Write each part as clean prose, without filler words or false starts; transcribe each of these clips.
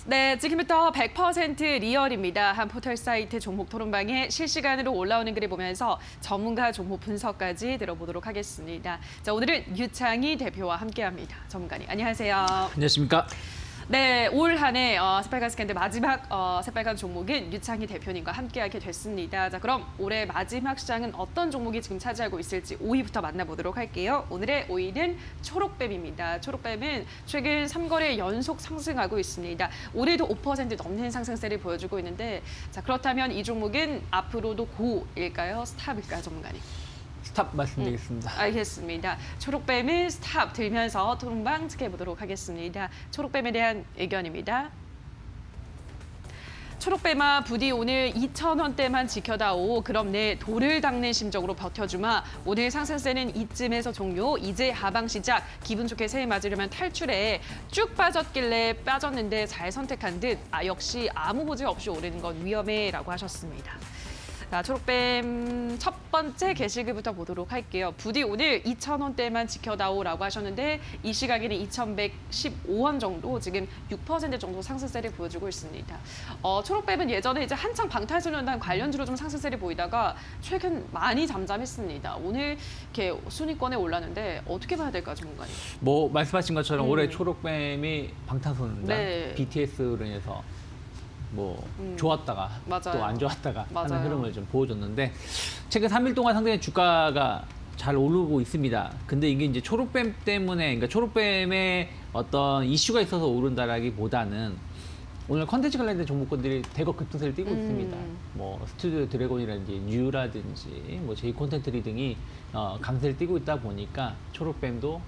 네, 지금부터 100% 리얼입니다. 한 포털 사이트 종목 토론방에 실시간으로 올라오는 글을 보면서 전문가 종목 분석까지 들어보도록 하겠습니다. 자, 오늘은 유창희 대표와 함께합니다. 전문가님, 안녕하세요. 안녕하십니까? 네, 올 한 해 새빨간 스캔들 마지막 새빨간 종목은 유창희 대표님과 함께하게 됐습니다. 자, 그럼 올해 마지막 시장은 어떤 종목이 지금 차지하고 있을지 5위부터 만나보도록 할게요. 오늘의 5위는 초록뱀입니다. 초록뱀은 최근 3거래 연속 상승하고 있습니다. 올해도 5% 넘는 상승세를 보여주고 있는데, 자, 그렇다면 이 종목은 앞으로도 고일까요? 스탑일까요, 전문가님? 스탑 말씀드리겠습니다. 알겠습니다. 초록뱀은 스탑 들면서 토론방 지켜보도록 하겠습니다. 초록뱀에 대한 의견입니다. 초록뱀아 부디 오늘 2,000원대만 지켜다오. 그럼 내 돌을 닦는 심정으로 버텨주마. 오늘 상승세는 이쯤에서 종료. 이제 하방 시작. 기분 좋게 새해 맞으려면 탈출해. 쭉 빠졌길래 빠졌는데 잘 선택한 듯. 역시 아무 고지 없이 오르는 건 위험해 라고 하셨습니다. 자, 초록뱀 첫 번째 게시글부터 보도록 할게요. 부디 오늘 2,000원대만 지켜다오라고 하셨는데 이 시각에는 2,115원 정도, 지금 6% 정도 상승세를 보여주고 있습니다. 초록뱀은 예전에 이제 한창 방탄소년단 관련주로 좀 상승세를 보이다가 최근 많이 잠잠했습니다. 오늘 이렇게 순위권에 올랐는데 어떻게 봐야 될까요, 전문가님? 뭐 말씀하신 것처럼 올해 초록뱀이 방탄소년단, 네. BTS로 인해서 뭐 좋았다가 맞아요. 또 안 좋았다가 맞아요. 하는 흐름을 좀 보여줬는데 최근 3일 동안 상당히 주가가 잘 오르고 있습니다. 근데 이게 이제 초록뱀 때문에, 그러니까 초록뱀의 어떤 이슈가 있어서 오른다라기보다는 오늘 컨텐츠 관련된 종목군들이 대거 급등세를 띄고 있습니다. 뭐 스튜디오 드래곤이라든지 뉴라든지 뭐 제이 콘텐츠리 등이 강세를 띄고 있다 보니까 초록뱀도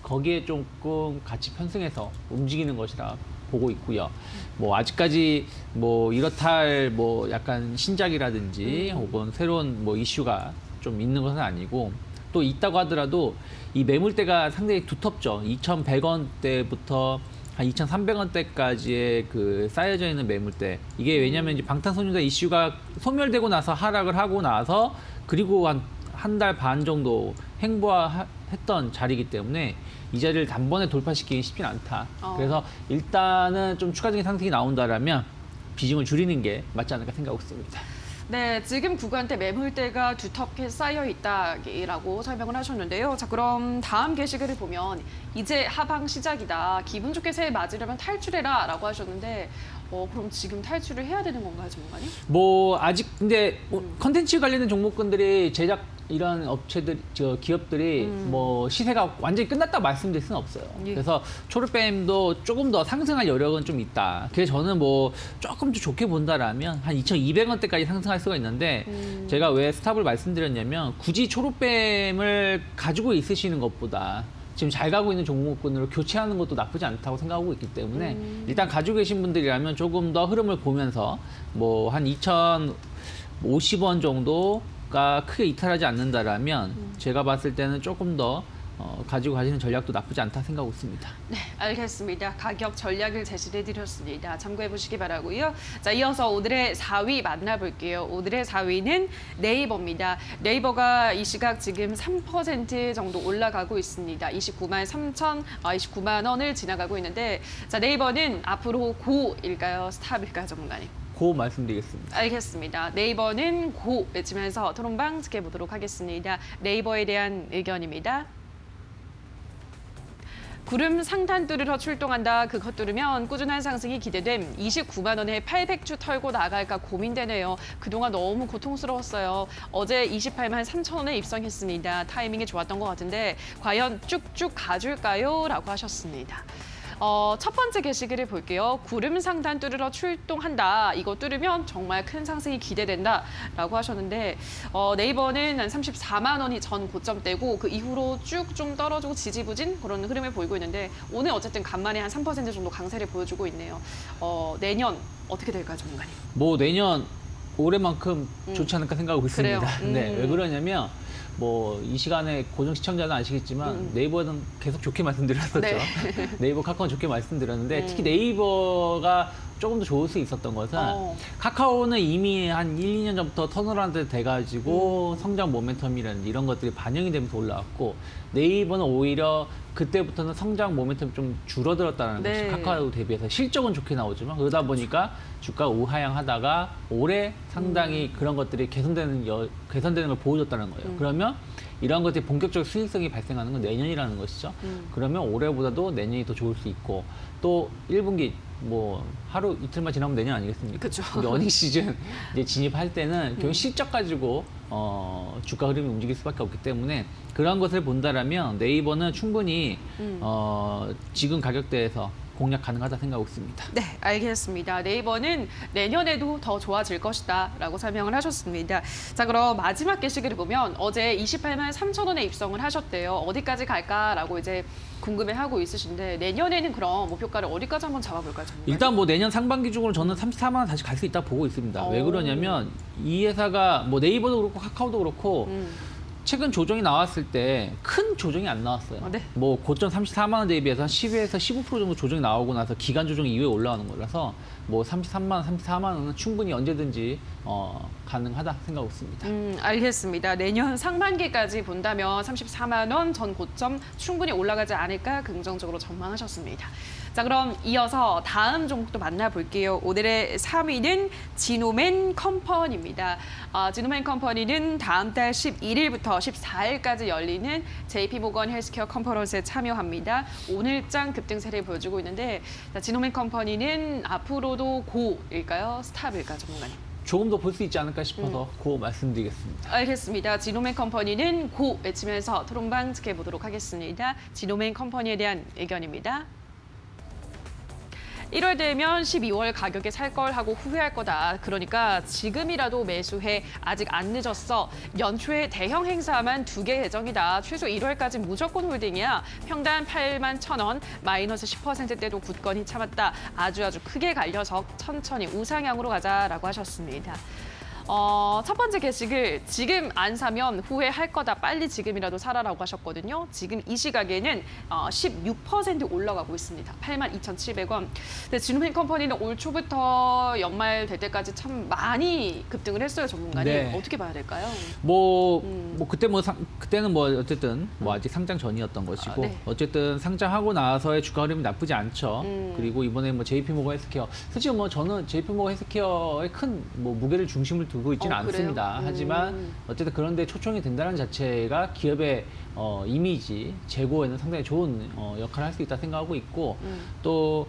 거기에 조금 같이 편승해서 움직이는 것이라 보고 있고요. 뭐 아직까지 뭐 이렇다 할 뭐 약간 신작이라든지 혹은 새로운 뭐 이슈가 좀 있는 것은 아니고, 또 있다고 하더라도 이 매물대가 상당히 두텁죠. 2,100원대부터 한 2,300원대까지의 그 쌓여져 있는 매물대. 이게 왜냐하면 이제 방탄소년단 이슈가 소멸되고 나서 하락을 하고 나서 그리고 한 달 반 정도 행보했던 자리이기 때문에 이 자리를 단번에 돌파시키기 쉽진 않다. 그래서 일단은 좀 추가적인 상승이 나온다라면 비중을 줄이는 게 맞지 않을까 생각하고 있습니다. 네, 지금 구간대 매물대가 두텁게 쌓여 있다라고 설명을 하셨는데요. 자, 그럼 다음 게시글을 보면 이제 하방 시작이다. 기분 좋게 새해 맞으려면 탈출해라라고 하셨는데, 그럼 지금 탈출을 해야 되는 건가요, 전문가님? 뭐 아직 근데 컨텐츠 관련된 종목군들이 제작 이런 업체들, 기업들이 뭐 시세가 완전히 끝났다 말씀드릴 수는 없어요. 예. 그래서 초록뱀도 조금 더 상승할 여력은 좀 있다. 그래서 저는 뭐 조금 더 좋게 본다라면 한 2,200원대까지 상승할 수가 있는데, 제가 왜 스탑을 말씀드렸냐면 굳이 초록뱀을 가지고 있으시는 것보다 지금 잘 가고 있는 종목군으로 교체하는 것도 나쁘지 않다고 생각하고 있기 때문에 일단 가지고 계신 분들이라면 조금 더 흐름을 보면서 뭐 한 2,050원 정도가 크게 이탈하지 않는다라면 제가 봤을 때는 조금 더 가지고 가시는 전략도 나쁘지 않다 생각하고 있습니다. 네, 알겠습니다. 가격 전략을 제시해 드렸습니다. 참고해 보시기 바라고요. 자, 이어서 오늘의 4위 만나볼게요. 오늘의 4위는 네이버입니다. 네이버가 이 시각 지금 3% 정도 올라가고 있습니다. 29만 원을 지나가고 있는데, 자, 네이버는 앞으로 고일까요? 스탑일까요, 전문가님? 고 말씀드리겠습니다. 알겠습니다. 네이버는 고 외치면서 토론방 지켜보도록 하겠습니다. 네이버에 대한 의견입니다. 구름 상단 뚫으러 출동한다. 그것 뚫으면 꾸준한 상승이 기대됨. 29만 원에 800주 털고 나갈까 고민되네요. 그동안 너무 고통스러웠어요. 어제 28만 3천 원에 입성했습니다. 타이밍이 좋았던 것 같은데 과연 쭉쭉 가줄까요? 라고 하셨습니다. 첫 번째 게시글을 볼게요. 구름 상단 뚫으러 출동한다. 이거 뚫으면 정말 큰 상승이 기대된다라고 하셨는데, 네이버는 한 34만 원이 전 고점대고 그 이후로 쭉 좀 떨어지고 지지부진 그런 흐름을 보이고 있는데, 오늘 어쨌든 간만에 한 3% 정도 강세를 보여주고 있네요. 내년 어떻게 될까요, 전문가님? 뭐 내년 올해만큼 좋지 않을까 생각하고 있습니다. 그래요? 네, 왜 그러냐면 뭐 이 시간에 고정 시청자는 아시겠지만 네이버는 계속 좋게 말씀드렸었죠. 네. 네이버 카카오는 좋게 말씀드렸는데 특히 네이버가 조금 더 좋을 수 있었던 것은 어. 카카오는 이미 한 1, 2년 전부터 턴어라운드 돼가지고 성장 모멘텀이라든지 이런 것들이 반영이 되면서 올라왔고 네이버는 오히려 그때부터는 성장 모멘텀이 좀 줄어들었다는 네. 것이 카카오 대비해서 실적은 좋게 나오지만 그러다 보니까 주가가 우하향하다가 올해 상당히 그런 것들이 개선되는 걸 보여줬다는 거예요. 그러면 이런 것들이 본격적 수익성이 발생하는 건 내년이라는 것이죠. 그러면 올해보다도 내년이 더 좋을 수 있고 또 1분기 뭐 하루 이틀만 지나면 내년 아니겠습니까? 그쵸. 근데 어닝 시즌 이제 진입할 때는 결국 실적 가지고 주가 흐름이 움직일 수밖에 없기 때문에 그런 것을 본다라면 네이버는 충분히 지금 가격대에서 공략 가능하다 생각하고 있습니다. 네, 알겠습니다. 네이버는 내년에도 더 좋아질 것이다 라고 설명을 하셨습니다. 자, 그럼 마지막 게시글을 보면 어제 28만 3천 원에 입성을 하셨대요. 어디까지 갈까라고 이제 궁금해하고 있으신데 내년에는 그럼 목표가를 어디까지 한번 잡아볼까요? 전문가님? 일단 뭐 내년 상반기 중으로 저는 34만 원 다시 갈 수 있다 보고 있습니다. 왜 오. 그러냐면 이 회사가 뭐 네이버도 그렇고 카카오도 그렇고 최근 조정이 나왔을 때 큰 조정이 안 나왔어요. 네. 뭐 고점 34만 원 대비해서 한 10에서 15% 정도 조정이 나오고 나서 기간 조정 이후에 올라오는 거라서 뭐 33만 원, 34만 원은 충분히 언제든지 가능하다 생각하고 있습니다. 알겠습니다. 내년 상반기까지 본다면 34만 원 전 고점 충분히 올라가지 않을까 긍정적으로 전망하셨습니다. 자, 그럼 이어서 다음 종목도 만나볼게요. 오늘의 3위는 지노맨 컴퍼니입니다. 지노맨 컴퍼니는 다음 달 11일부터 14일까지 열리는 JP모건 헬스케어 컨퍼런스에 참여합니다. 오늘장 급등세를 보여주고 있는데 자, 지노맨 컴퍼니는 앞으로도 고일까요? 스탑일까요, 전문가님? 조금 더 볼 수 있지 않을까 싶어서 고 말씀드리겠습니다. 알겠습니다. 지노맨 컴퍼니는 고 외치면서 토론방 지켜보도록 하겠습니다. 지노맨 컴퍼니에 대한 의견입니다. 1월 되면 12월 가격에 살 걸 하고 후회할 거다. 그러니까 지금이라도 매수해. 아직 안 늦었어. 연초에 대형 행사만 2개 예정이다. 최소 1월까지 무조건 홀딩이야. 평단 8만 1,000원, 마이너스 10%대도 굳건히 참았다. 아주 크게 갈려서 천천히 우상향으로 가자라고 하셨습니다. 첫 번째 게시글 지금 안 사면 후회할 거다. 빨리 지금이라도 사라라고 하셨거든요. 지금 이 시각에는 16% 올라가고 있습니다. 82,700원. 근데 지노맨 컴퍼니는 올 초부터 연말 될 때까지 참 많이 급등을 했어요, 전문가님. 네. 어떻게 봐야 될까요? 그때는 뭐 어쨌든 뭐 아직 상장 전이었던 것이고 네. 어쨌든 상장하고 나서의 주가 흐름이 나쁘지 않죠. 그리고 이번에 뭐 JP모건 헬스케어 사실 뭐 저는 JP모건 헬스케어의 큰 뭐 무게를 중심을 두고 있지는 그래요? 않습니다. 하지만 어쨌든 그런데 초청이 된다는 자체가 기업의 이미지 제고에는 상당히 좋은 역할을 할 수 있다 생각하고 있고 또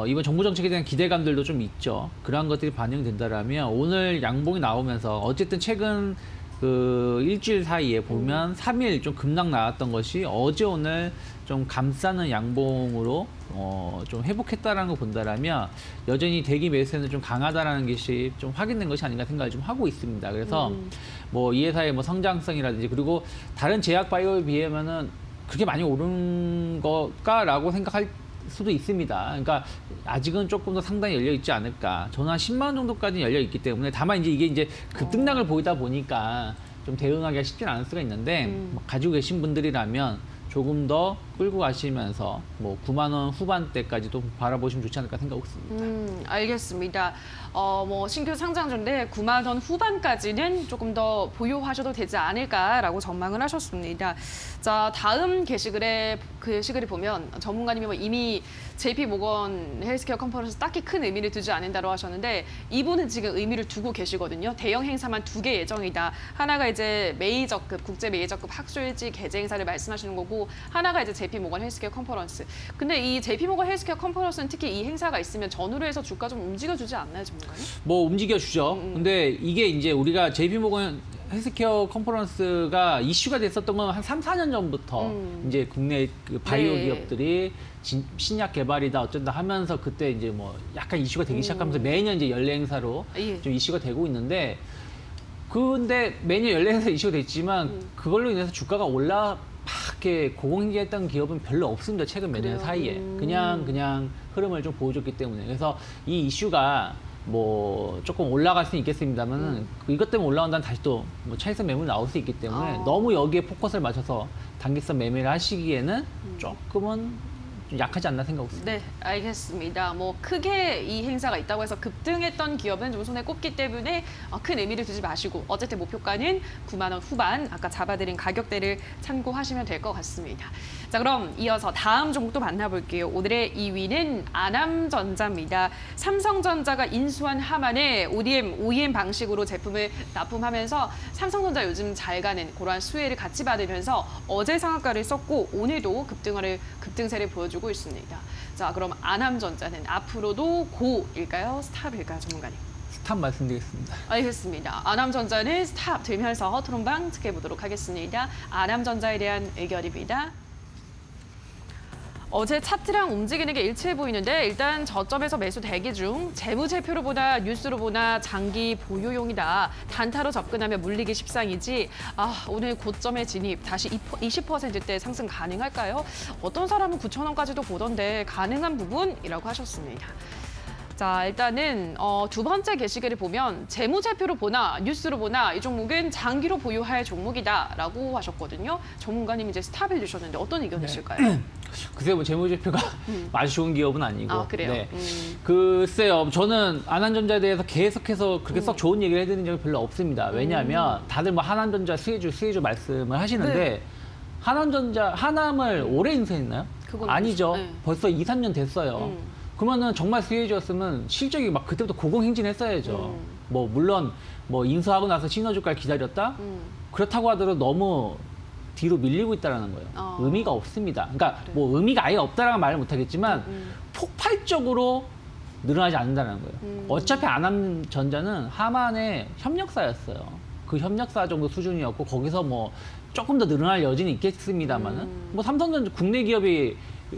이번 정부 정책에 대한 기대감들도 좀 있죠. 그러한 것들이 반영된다라면 오늘 양봉이 나오면서 어쨌든 최근 그 일주일 사이에 보면 3일 좀 급락 나왔던 것이 어제 오늘 좀 감싸는 양봉으로 좀 회복했다라는 거 본다라면 여전히 대기 매수세는 좀 강하다라는 것이 좀 확인된 것이 아닌가 생각을 좀 하고 있습니다. 그래서 뭐 이 회사의 뭐 성장성이라든지 그리고 다른 제약 바이오에 비하면은 그렇게 많이 오른 걸까라고 생각할 수도 있습니다. 그러니까 아직은 조금 더 상당히 열려 있지 않을까. 저는 한 10만 원 정도까지는 열려 있기 때문에 다만 이제 이게 급등락을 보이다 보니까 좀 대응하기가 쉽지는 않을 수가 있는데 뭐 가지고 계신 분들이라면 조금 더 끌고 가시면서 뭐 9만 원 후반대까지도 바라보시면 좋지 않을까 생각하고 있습니다. 알겠습니다. 뭐 신규 상장주인데 9만 원 후반까지는 조금 더 보유하셔도 되지 않을까라고 전망을 하셨습니다. 자, 다음 게시글을 보면 전문가님이 뭐 이미 JP모건 헬스케어 컨퍼런스 딱히 큰 의미를 두지 않는다고 하셨는데 이분은 지금 의미를 두고 계시거든요. 대형 행사만 2개 예정이다. 하나가 이제 메이저급, 국제 메이저급 학술지 개최 행사를 말씀하시는 거고 하나가 이제 JP모건 헬스케어 컨퍼런스. 근데 이 JP모건 헬스케어 컨퍼런스는 특히 이 행사가 있으면 전후로 해서 주가 좀 움직여주지 않나요, 전문가님? 뭐 움직여주죠. 근데 이게 이제 우리가 JP모건 헬스케어 컨퍼런스가 이슈가 됐었던 건 한 3, 4년 전부터 이제 국내 그 바이오 네. 기업들이 신약 개발이다 어쩐다 하면서 그때 이제 뭐 약간 이슈가 되기 시작하면서 매년 이제 연례 행사로 예. 좀 이슈가 되고 있는데 근데 매년 연례 행사 이슈가 됐지만 그걸로 인해서 주가가 막 이렇게 고공행진했던 기업은 별로 없습니다. 최근 몇 년 그래요? 사이에. 그냥 흐름을 좀 보여줬기 때문에. 그래서 이 이슈가 뭐 조금 올라갈 수는 있겠습니다만 이것 때문에 올라온다면 다시 또 뭐 차익선 매물 나올 수 있기 때문에 너무 여기에 포커스를 맞춰서 단기성 매매를 하시기에는 조금은 좀 약하지 않나 생각합니다. 네, 알겠습니다. 뭐 크게 이 행사가 있다고 해서 급등했던 기업은 좀 손에 꼽기 때문에 큰 의미를 두지 마시고 어쨌든 목표가는 9만 원 후반 아까 잡아드린 가격대를 참고하시면 될 것 같습니다. 자, 그럼 이어서 다음 종목도 만나볼게요. 오늘의 2위는 아남전자입니다. 삼성전자가 인수한 하만에 ODM 방식으로 제품을 납품하면서 삼성전자 요즘 잘 가는 그러한 수혜를 같이 받으면서 어제 상한가를 썼고 오늘도 급등세를 보여주고 있습니다. 자, 그럼 아남전자는 앞으로도 고일까요? 스탑일까요, 전문가님? 스탑 말씀드리겠습니다. 알겠습니다. 아남전자는 스탑 들면서 토론방 지켜보도록 하겠습니다. 아남전자에 대한 의견입니다. 어제 차트랑 움직이는 게 일치해 보이는데 일단 저점에서 매수 대기 중 재무제표로 보나 뉴스로 보나 장기 보유용이다. 단타로 접근하면 물리기 십상이지. 오늘 고점에 진입 다시 20%대 상승 가능할까요? 어떤 사람은 9,000원까지도 보던데 가능한 부분이라고 하셨습니다. 자, 일단은 두 번째 게시글을 보면 재무제표로 보나 뉴스로 보나 이 종목은 장기로 보유할 종목이다라고 하셨거든요. 전문가님 이제 스탑을 주셨는데 어떤 의견이실까요? 글쎄요, 뭐 재무제표가 아주 좋은 기업은 아니고. 아, 그래요? 네. 글쎄요, 저는 한한전자에 대해서 계속해서 그렇게 썩 좋은 얘기를 해드린 적이 별로 없습니다. 왜냐하면 다들 뭐 한한전자 수혜주 말씀을 하시는데 네. 하남을 올해 인수했나요? 그건 아니죠. 네. 벌써 2, 3년 됐어요. 그러면은 정말 수혜주였으면 실적이 막 그때부터 고공행진했어야죠. 뭐 물론 뭐 인수하고 나서 시너주가를 기다렸다. 그렇다고 하더라도 너무 뒤로 밀리고 있다는 거예요. 의미가 없습니다. 그러니까 그래. 뭐 의미가 아예 없다라는 말을 못하겠지만 폭발적으로 늘어나지 않는다는 거예요. 어차피 아남전자는 하만의 협력사였어요. 그 협력사 정도 수준이었고 거기서 뭐 조금 더 늘어날 여지는 있겠습니다만은 뭐 삼성전자 국내 기업이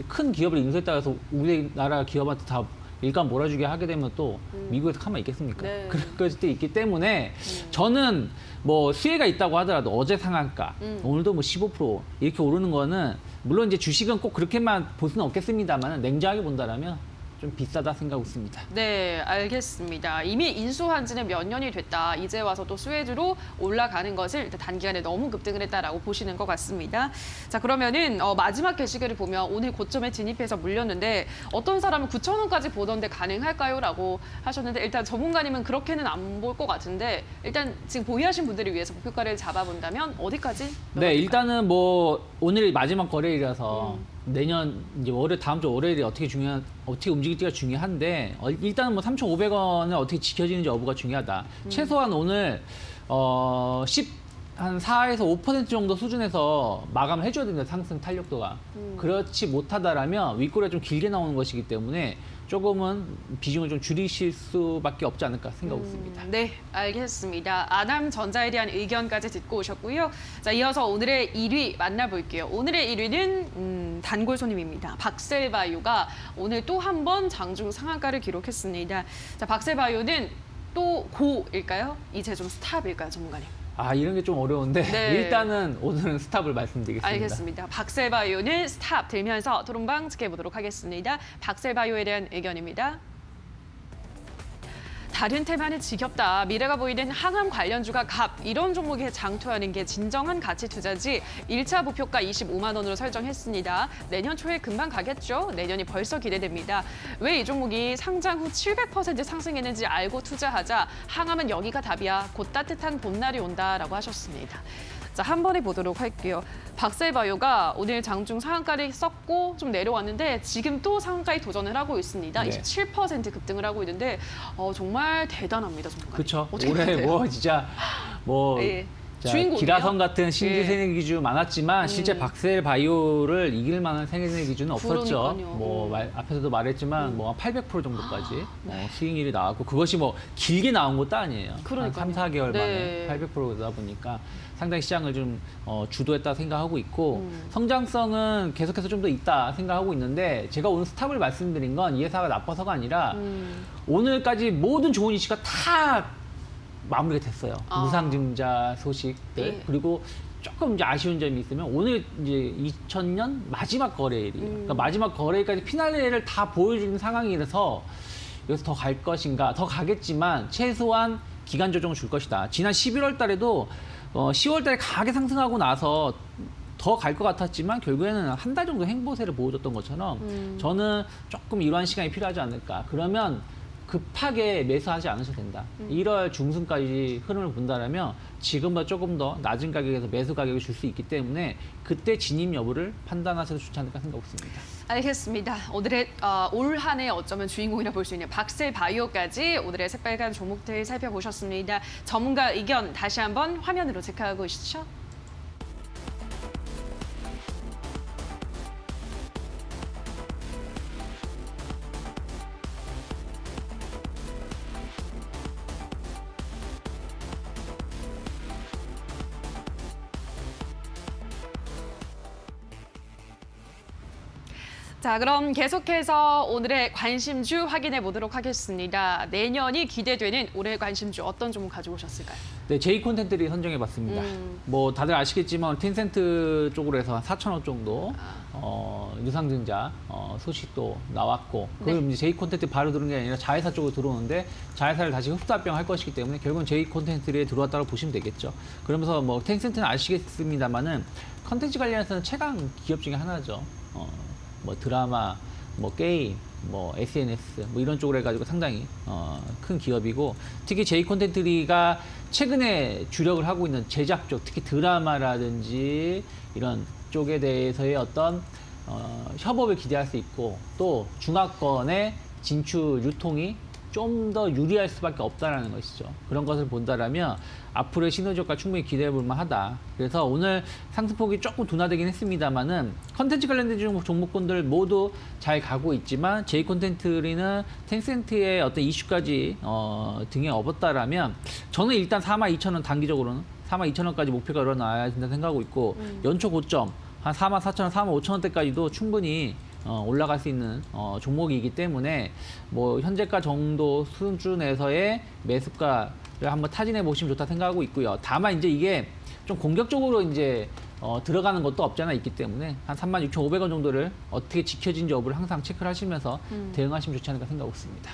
큰 기업을 인수했다고 해서 우리나라 기업한테 다 일감 몰아주게 하게 되면 또 미국에서 가만 있겠습니까? 네. 그런 것들이 있기 때문에 저는 뭐 수혜가 있다고 하더라도 어제 상한가, 오늘도 뭐 15% 이렇게 오르는 거는 물론 이제 주식은 꼭 그렇게만 볼 수는 없겠습니다만 냉정하게 본다라면 좀 비싸다 생각하고 있습니다. 네, 알겠습니다. 이미 인수한 지는 몇 년이 됐다. 이제 와서 또 수혜주로 올라가는 것을 일단 단기간에 너무 급등을 했다라고 보시는 것 같습니다. 자, 그러면은 마지막 게시글을 보면 오늘 고점에 진입해서 물렸는데 어떤 사람은 9,000원까지 보던데 가능할까요? 라고 하셨는데 일단 전문가님은 그렇게는 안 볼 것 같은데 일단 지금 보유하신 분들을 위해서 목표가를 잡아본다면 어디까지? 네, 일단은 뭐 오늘이 마지막 거래일이라서 내년 이제 다음 주 월요일이 어떻게 움직일지가 중요한데 일단은 뭐 3,500원을 어떻게 지켜지는지 여부가 중요하다. 최소한 오늘 한 4에서 5% 정도 수준에서 마감을 해줘야 됩니다. 상승 탄력도가. 그렇지 못하다라면 윗꼬리가 좀 길게 나오는 것이기 때문에 조금은 비중을 좀 줄이실 수밖에 없지 않을까 생각하고 있습니다. 네, 알겠습니다. 아남전자에 대한 의견까지 듣고 오셨고요. 자, 이어서 오늘의 1위 만나볼게요. 오늘의 1위는 단골 손님입니다. 박셀바이오가 오늘 또 한 번 장중 상한가를 기록했습니다. 자, 박셀바이오는 또 고일까요? 이제 좀 스탑일까요, 전문가님? 이런 게 좀 어려운데 네. 일단은 오늘은 스탑을 말씀드리겠습니다. 알겠습니다. 박셀바이오는 스탑 들면서 토론방 지켜보도록 하겠습니다. 박셀바이오에 대한 의견입니다. 다른 테마는 지겹다. 미래가 보이는 항암 관련주가 이런 종목에 장투하는 게 진정한 가치 투자지. 1차 목표가 25만 원으로 설정했습니다. 내년 초에 금방 가겠죠? 내년이 벌써 기대됩니다. 왜 이 종목이 상장 후 700% 상승했는지 알고 투자하자. 항암은 여기가 답이야. 곧 따뜻한 봄날이 온다라고 하셨습니다. 자, 한 번에 보도록 할게요. 박셀바이오가 오늘 장중 상한가를 썼고 좀 내려왔는데 지금 또 상한가에 도전을 하고 있습니다. 네. 27% 급등을 하고 있는데 정말 대단합니다, 정말. 그렇죠. 어떻게 올해 돼요? 뭐 진짜 뭐 예. 자, 주인공이에요? 기라성 같은 신규 예. 생애 기준 많았지만 실제 박셀바이오를 이길 만한 생애 기준은 없었죠. 그러니까요. 뭐 앞에서도 말했지만 뭐 800% 정도까지 수익률이 나왔고 그것이 뭐 길게 나온 것도 아니에요. 그러니까요. 한 3, 4개월 네. 만에 800%다 보니까 상당히 시장을 좀 주도했다 생각하고 있고 성장성은 계속해서 좀 더 있다 생각하고 있는데 제가 오늘 스탑을 말씀드린 건 이 회사가 나빠서가 아니라 오늘까지 모든 좋은 이슈가 다 마무리가 됐어요. 무상증자 소식들 예. 그리고 조금 이제 아쉬운 점이 있으면 오늘 이제 2000년 마지막 거래일이에요. 그러니까 마지막 거래일까지 피날레를 다 보여주는 상황이라서 여기서 더 갈 것인가, 더 가겠지만 최소한 기간 조정을 줄 것이다. 지난 11월 달에도 10월 달에 강하게 상승하고 나서 더 갈 것 같았지만 결국에는 한 달 정도 행보세를 보여줬던 것처럼 저는 조금 이러한 시간이 필요하지 않을까. 그러면 급하게 매수하지 않으셔도 된다. 1월 중순까지 흐름을 본다면 지금보다 조금 더 낮은 가격에서 매수 가격을 줄 수 있기 때문에 그때 진입 여부를 판단하셔도 좋지 않을까 생각했습니다. 알겠습니다. 오늘의 올 한 해 어쩌면 주인공이라 볼 수 있는 박셀바이오까지 오늘의 새빨간 종목들 살펴보셨습니다. 전문가 의견 다시 한번 화면으로 체크하고 계시죠? 자, 그럼 계속해서 오늘의 관심주 확인해 보도록 하겠습니다. 내년이 기대되는 올해 관심주 어떤 종목 가져오셨을까요? 네, J 콘텐츠들이 선정해봤습니다. 뭐 다들 아시겠지만 텐센트 쪽으로 해서 한 4,000원 정도 유상증자 소식도 나왔고 그걸 네. 이제 J 콘텐츠 바로 들어온 게 아니라 자회사 쪽으로 들어오는데 자회사를 다시 흡수합병할 것이기 때문에 결국은 J 콘텐츠에 들어왔다고 보시면 되겠죠. 그러면서 뭐 텐센트는 아시겠습니다만은 컨텐츠 관련해서는 최강 기업 중에 하나죠. 뭐 드라마, 뭐 게임, 뭐 SNS 뭐 이런 쪽으로 해가지고 상당히 큰 기업이고 특히 J 콘텐츠가 최근에 주력을 하고 있는 제작 쪽, 특히 드라마라든지 이런 쪽에 대해서의 어떤 협업을 기대할 수 있고 또 중화권의 진출 유통이 좀 더 유리할 수밖에 없다라는 것이죠. 그런 것을 본다라면 앞으로의 시너지효과 충분히 기대해 볼 만하다. 그래서 오늘 상승폭이 조금 둔화되긴 했습니다만은 컨텐츠 관련된 종목군들 모두 잘 가고 있지만 J 콘텐츠는 텐센트의 어떤 이슈까지 등에 업었다라면 저는 일단 42,000원 단기적으로는 42,000원까지 목표가 일어나야 된다 생각하고 있고 연초 고점 한 44,000원, 45,000원대까지도 충분히 올라갈 수 있는 종목이기 때문에 뭐 현재가 정도 수준에서의 매수가를 한번 타진해 보시면 좋다 생각하고 있고요. 다만 이제 이게 좀 공격적으로 이제 들어가는 것도 없지 않아 있기 때문에 한 36,500원 정도를 어떻게 지켜진지 여부를 항상 체크를 하시면서 대응하시면 좋지 않을까 생각하고 있습니다.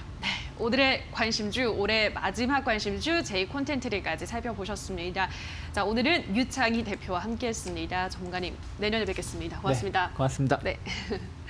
오늘의 관심주, 올해 마지막 관심주 J 콘텐츠까지 살펴보셨습니다. 자, 오늘은 유창희 대표와 함께했습니다. 전문가님, 내년에 뵙겠습니다. 고맙습니다. 네, 고맙습니다. 네.